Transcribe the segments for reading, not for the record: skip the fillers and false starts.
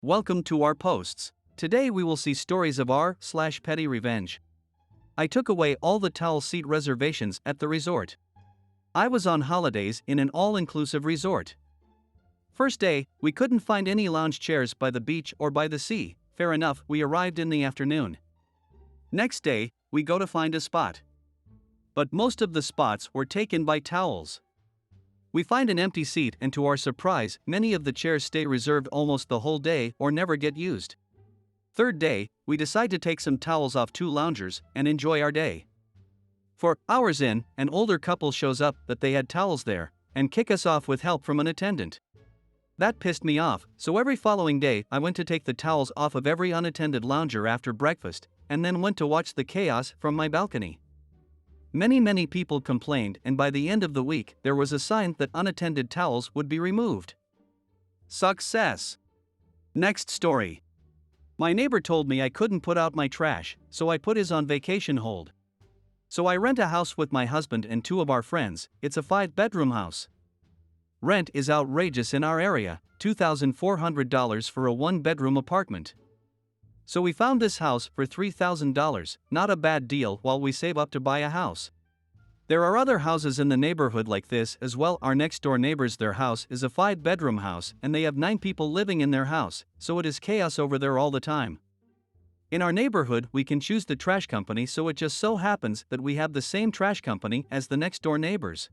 Welcome to our posts. Today we will see stories of r/Pettyrevenge. I took away all the towel seat reservations at the resort. I was on holidays in an all-inclusive resort. First day, we couldn't find any lounge chairs by the beach or by the sea. Fair enough, we arrived in the afternoon. Next day, we go to find a spot. But most of the spots were taken by towels. We find an empty seat, and to our surprise, many of the chairs stay reserved almost the whole day or never get used. Third day, we decide to take some towels off two loungers and enjoy our day. 4 hours in, an older couple shows up that they had towels there and kick us off with help from an attendant. That pissed me off, so every following day I went to take the towels off of every unattended lounger after breakfast and then went to watch the chaos from my balcony. Many people complained, and by the end of the week, there was a sign that unattended towels would be removed. Success. Next story. My neighbor told me I couldn't put out my trash, so I put his on vacation hold. So I rent a house with my husband and two of our friends. It's a 5-bedroom house. Rent is outrageous in our area, $2,400 for a 1-bedroom apartment. So we found this house for $3,000, not a bad deal while we save up to buy a house. There are other houses in the neighborhood like this as well. Our next door neighbors, their house is a 5-bedroom house and they have 9 people living in their house, so it is chaos over there all the time. In our neighborhood we can choose the trash company, so it just so happens that we have the same trash company as the next door neighbors.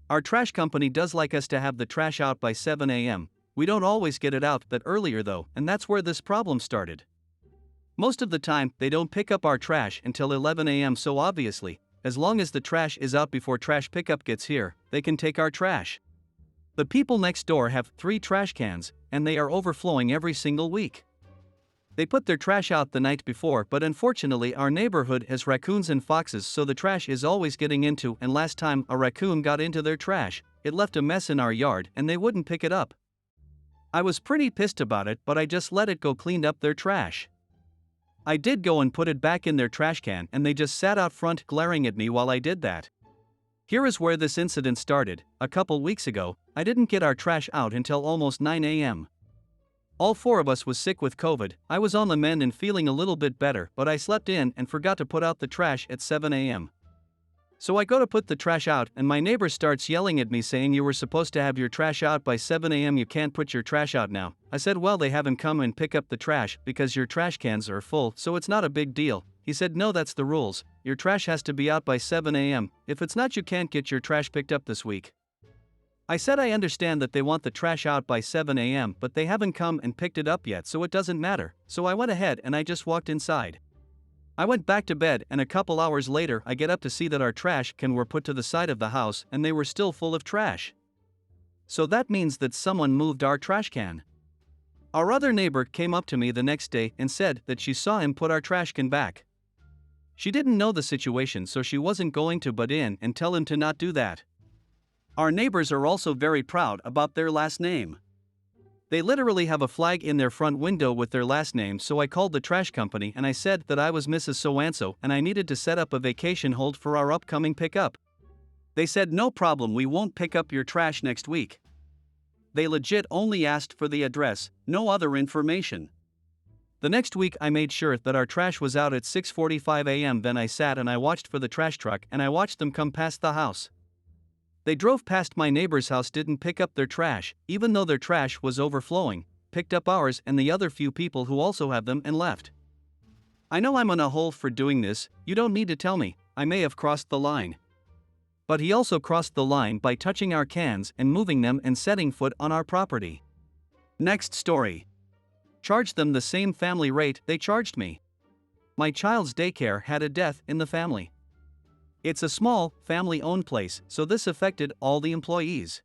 Our trash company does like us to have the trash out by 7 a.m. We don't always get it out that earlier though, and that's where this problem started. Most of the time, they don't pick up our trash until 11 a.m. so obviously, as long as the trash is out before trash pickup gets here, they can take our trash. The people next door have 3 trash cans, and they are overflowing every single week. They put their trash out the night before, but unfortunately our neighborhood has raccoons and foxes, so the trash is always getting into, and last time a raccoon got into their trash, it left a mess in our yard and they wouldn't pick it up. I was pretty pissed about it, but I just let it go, cleaned up their trash. I did go and put it back in their trash can, and they just sat out front glaring at me while I did that. Here is where this incident started. A couple weeks ago, I didn't get our trash out until almost 9 a.m. All 4 of us was sick with COVID. I was on the mend and feeling a little bit better, but I slept in and forgot to put out the trash at 7 a.m. So I go to put the trash out and my neighbor starts yelling at me saying, "You were supposed to have your trash out by 7 a.m. You can't put your trash out now." I said, "Well, they haven't come and pick up the trash because your trash cans are full, so it's not a big deal." He said, "No, that's the rules. Your trash has to be out by 7 a.m. If it's not, you can't get your trash picked up this week." I said I understand that they want the trash out by 7 a.m. but they haven't come and picked it up yet, so it doesn't matter. So I went ahead and I just walked inside. I went back to bed, and a couple hours later I get up to see that our trash cans were put to the side of the house and they were still full of trash. So that means that someone moved our trash can. Our other neighbor came up to me the next day and said that she saw him put our trash can back. She didn't know the situation, so she wasn't going to butt in and tell him to not do that. Our neighbors are also very proud about their last name. They literally have a flag in their front window with their last name, so I called the trash company and I said that I was Mrs. So-and-so and I needed to set up a vacation hold for our upcoming pickup. They said, "No problem, we won't pick up your trash next week." They legit only asked for the address, no other information. The next week I made sure that our trash was out at 6:45 a.m. Then I sat and I watched for the trash truck and I watched them come past the house. They drove past my neighbor's house, didn't pick up their trash, even though their trash was overflowing, picked up ours and the other few people who also have them and left. I know I'm on a hole for doing this. You don't need to tell me. I may have crossed the line. But he also crossed the line by touching our cans and moving them and setting foot on our property. Next story. Charged them the same family rate they charged me. My child's daycare had a death in the family. It's a small, family-owned place, so this affected all the employees.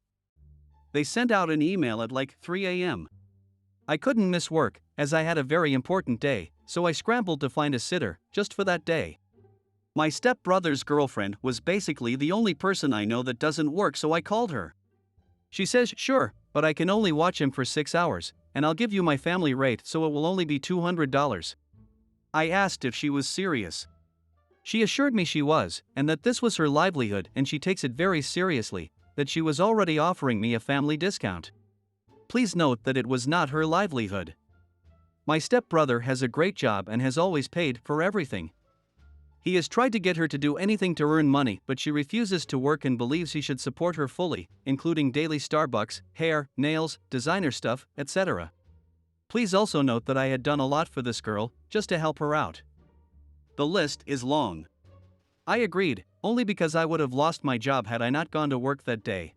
They sent out an email at like 3 a.m. I couldn't miss work, as I had a very important day, so I scrambled to find a sitter, just for that day. My stepbrother's girlfriend was basically the only person I know that doesn't work, so I called her. She says, "Sure, but I can only watch him for 6 hours, and I'll give you my family rate, so it will only be $200. I asked if she was serious. She assured me she was, and that this was her livelihood and she takes it very seriously, that she was already offering me a family discount. Please note that it was not her livelihood. My stepbrother has a great job and has always paid for everything. He has tried to get her to do anything to earn money, but she refuses to work and believes he should support her fully, including daily Starbucks, hair, nails, designer stuff, etc. Please also note that I had done a lot for this girl, just to help her out. The list is long. I agreed, only because I would have lost my job had I not gone to work that day.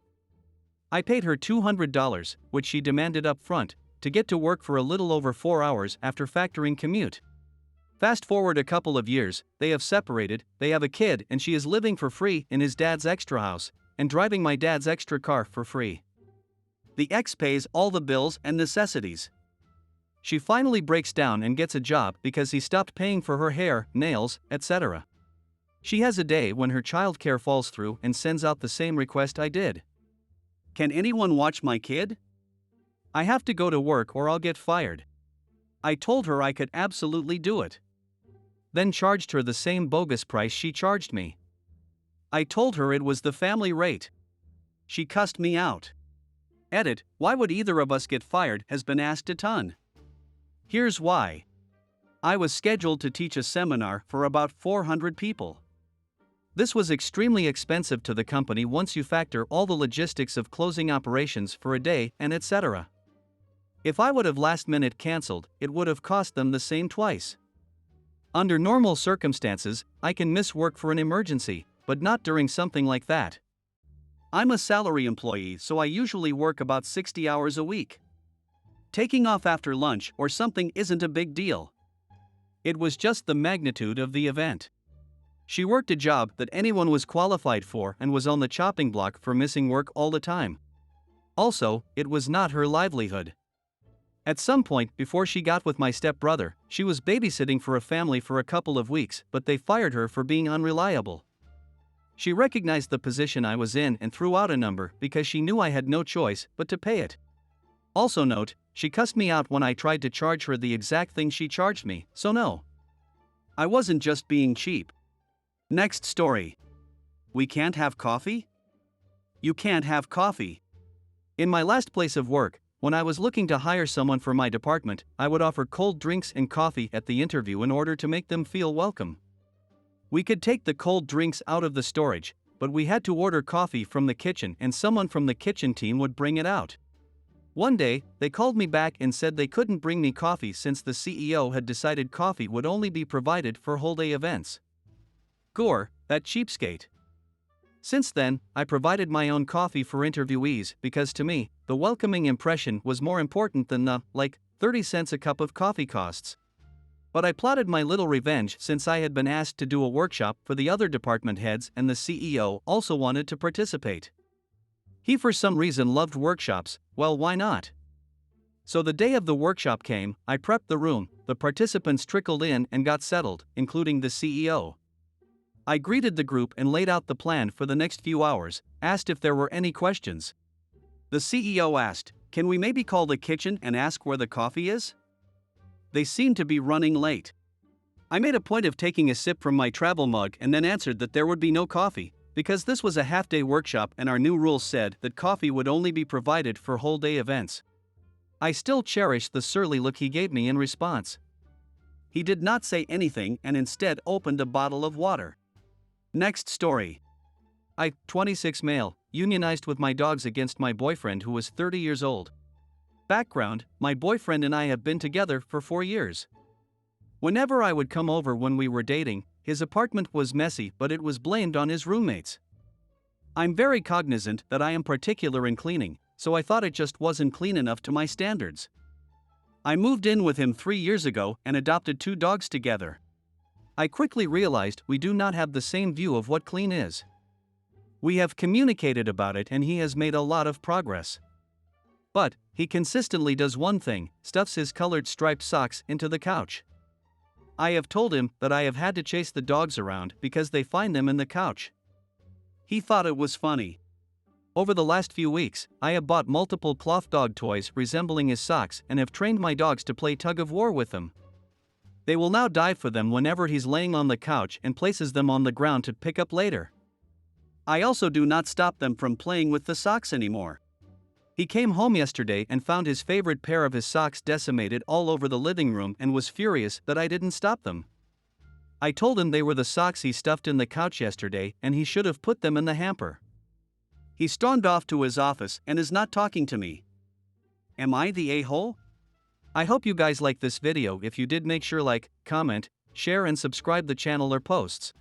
I paid her $200, which she demanded up front, to get to work for a little over 4 hours after factoring commute. Fast forward a couple of years, they have separated, they have a kid, and she is living for free in his dad's extra house, and driving my dad's extra car for free. The ex pays all the bills and necessities. She finally breaks down and gets a job because he stopped paying for her hair, nails, etc. She has a day when her childcare falls through and sends out the same request I did. Can anyone watch my kid? I have to go to work or I'll get fired. I told her I could absolutely do it. Then charged her the same bogus price she charged me. I told her it was the family rate. She cussed me out. Edit, why would either of us get fired has been asked a ton. Here's why. I was scheduled to teach a seminar for about 400 people. This was extremely expensive to the company once you factor all the logistics of closing operations for a day and etc. If I would have last minute cancelled, it would have cost them the same twice. Under normal circumstances, I can miss work for an emergency, but not during something like that. I'm a salary employee, so I usually work about 60 hours a week. Taking off after lunch or something isn't a big deal. It was just the magnitude of the event. She worked a job that anyone was qualified for and was on the chopping block for missing work all the time. Also, it was not her livelihood. At some point before she got with my stepbrother, she was babysitting for a family for a couple of weeks, but they fired her for being unreliable. She recognized the position I was in and threw out a number because she knew I had no choice but to pay it. Also note, she cussed me out when I tried to charge her the exact thing she charged me, so no. I wasn't just being cheap. Next story. We can't have coffee? You can't have coffee. In my last place of work, when I was looking to hire someone for my department, I would offer cold drinks and coffee at the interview in order to make them feel welcome. We could take the cold drinks out of the storage, but we had to order coffee from the kitchen and someone from the kitchen team would bring it out. One day, they called me back and said they couldn't bring me coffee since the CEO had decided coffee would only be provided for whole-day events. Gore, that cheapskate. Since then, I provided my own coffee for interviewees because to me, the welcoming impression was more important than the, 30 cents a cup of coffee costs. But I plotted my little revenge since I had been asked to do a workshop for the other department heads and the CEO also wanted to participate. He for some reason loved workshops, well why not? So the day of the workshop came, I prepped the room, the participants trickled in and got settled, including the CEO. I greeted the group and laid out the plan for the next few hours, asked if there were any questions. The CEO asked, "Can we maybe call the kitchen and ask where the coffee is?" They seemed to be running late. I made a point of taking a sip from my travel mug and then answered that there would be no coffee, because this was a half-day workshop and our new rules said that coffee would only be provided for whole-day events. I still cherish the surly look he gave me in response. He did not say anything and instead opened a bottle of water. Next story. I, 26 male, unionized with my dogs against my boyfriend who was 30 years old. Background, my boyfriend and I have been together for 4 years. Whenever I would come over when we were dating, his apartment was messy but it was blamed on his roommates. I'm very cognizant that I am particular in cleaning, so I thought it just wasn't clean enough to my standards. I moved in with him 3 years ago and adopted 2 dogs together. I quickly realized we do not have the same view of what clean is. We have communicated about it and he has made a lot of progress. But, he consistently does one thing, stuffs his colored striped socks into the couch. I have told him that I have had to chase the dogs around because they find them in the couch. He thought it was funny. Over the last few weeks, I have bought multiple cloth dog toys resembling his socks and have trained my dogs to play tug of war with them. They will now dive for them whenever he's laying on the couch and places them on the ground to pick up later. I also do not stop them from playing with the socks anymore. He came home yesterday and found his favorite pair of his socks decimated all over the living room and was furious that I didn't stop them. I told him they were the socks he stuffed in the couch yesterday and he should have put them in the hamper. He stormed off to his office and is not talking to me. Am I the a-hole? I hope you guys like this video. If you did, make sure like, comment, share and subscribe the channel or posts.